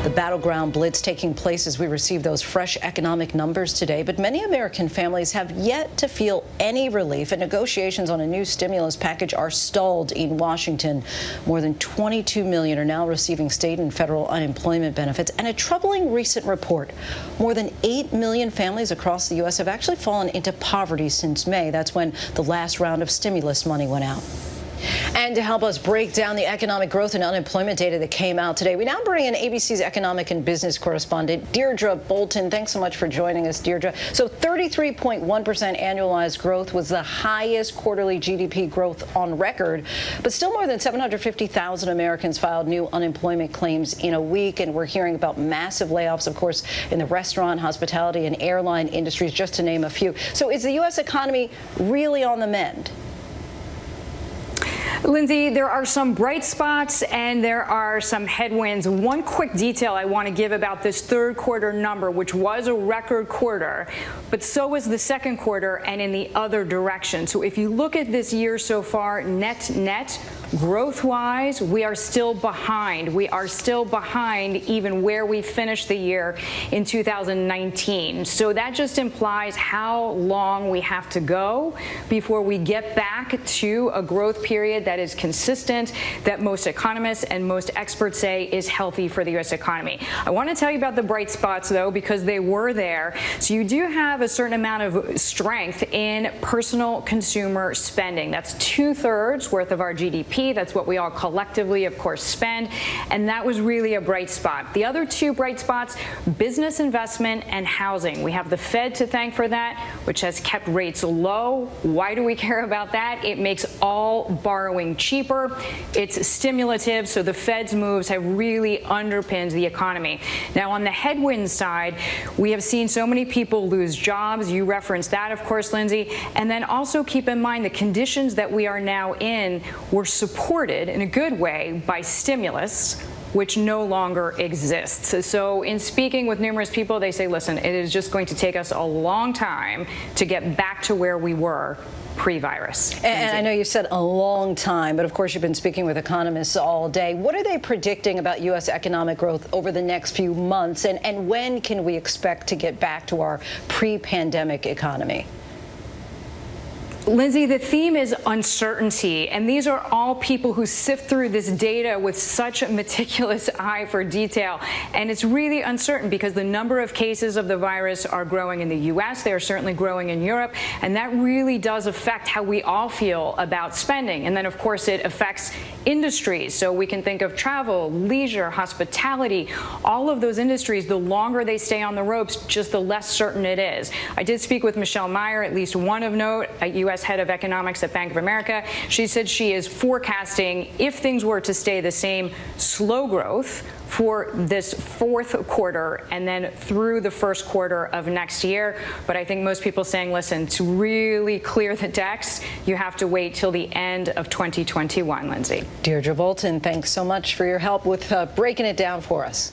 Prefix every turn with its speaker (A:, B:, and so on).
A: The battleground blitz taking place as we receive those fresh economic numbers today. But many American families have yet to feel any relief, and negotiations on a new stimulus package are stalled in Washington. More than 22 million are now receiving state and federal unemployment benefits. And a troubling recent report: more than 8 million families across the U.S. have actually fallen into poverty since May. That's when the last round of stimulus money went out. And to help us break down the economic growth and unemployment data that came out today, we now bring in ABC's economic and business correspondent, Deirdre Bolton. Thanks so much for joining us, Deirdre. So 33.1% annualized growth was the highest quarterly GDP growth on record, but still more than 750,000 Americans filed new unemployment claims in a week. And we're hearing about massive layoffs, of course, in the restaurant, hospitality, and airline industries, just to name a few. So is the U.S. economy really on the mend?
B: Lindsay, there are some bright spots and there are some headwinds. One quick detail I want to give about this third quarter number, which was a record quarter, but so was the second quarter and in the other direction. So if you look at this year so far, net growth-wise, we are still behind. We are still behind even where we finished the year in 2019. So that just implies how long we have to go before we get back to a growth period that is consistent, that most economists and most experts say is healthy for the U.S. economy. I want to tell you about the bright spots, though, because they were there. So you do have a certain amount of strength in personal consumer spending. That's 2/3 worth of our GDP. That's what we all collectively, of course, spend. And that was really a bright spot. The other two bright spots: business investment and housing. We have the Fed to thank for that, which has kept rates low. Why do we care about that? It makes all borrowing cheaper. It's stimulative. So the Fed's moves have really underpinned the economy. Now, on the headwind side, we have seen so many people lose jobs. You referenced that, of course, Lindsay. And then also keep in mind the conditions that we are now in were supported in a good way by stimulus, which no longer exists. So in speaking with numerous people, they say, listen, it is just going to take us a long time to get back to where we were pre-virus.
A: And I know you said a long time, but of course you've been speaking with economists all day. What are they predicting about U.S. economic growth over the next few months, and when can we expect to get back to our pre-pandemic economy?
B: Lindsay, the theme is uncertainty, and these are all people who sift through this data with such a meticulous eye for detail. And it's really uncertain because the number of cases of the virus are growing in the U.S. They are certainly growing in Europe, and that really does affect how we all feel about spending. And then, of course, it affects industries. So we can think of travel, leisure, hospitality, all of those industries. The longer they stay on the ropes, just the less certain it is. I did speak with Michelle Meyer, at least one of note, a U.S. head of economics at Bank of America. She said she is forecasting, if things were to stay the same, slow growth for this fourth quarter and then through the first quarter of next year. But I think most people saying, listen, to really clear the decks, you have to wait till the end of 2021, Lindsay.
A: Deirdre Bolton, thanks so much for your help with breaking it down for us.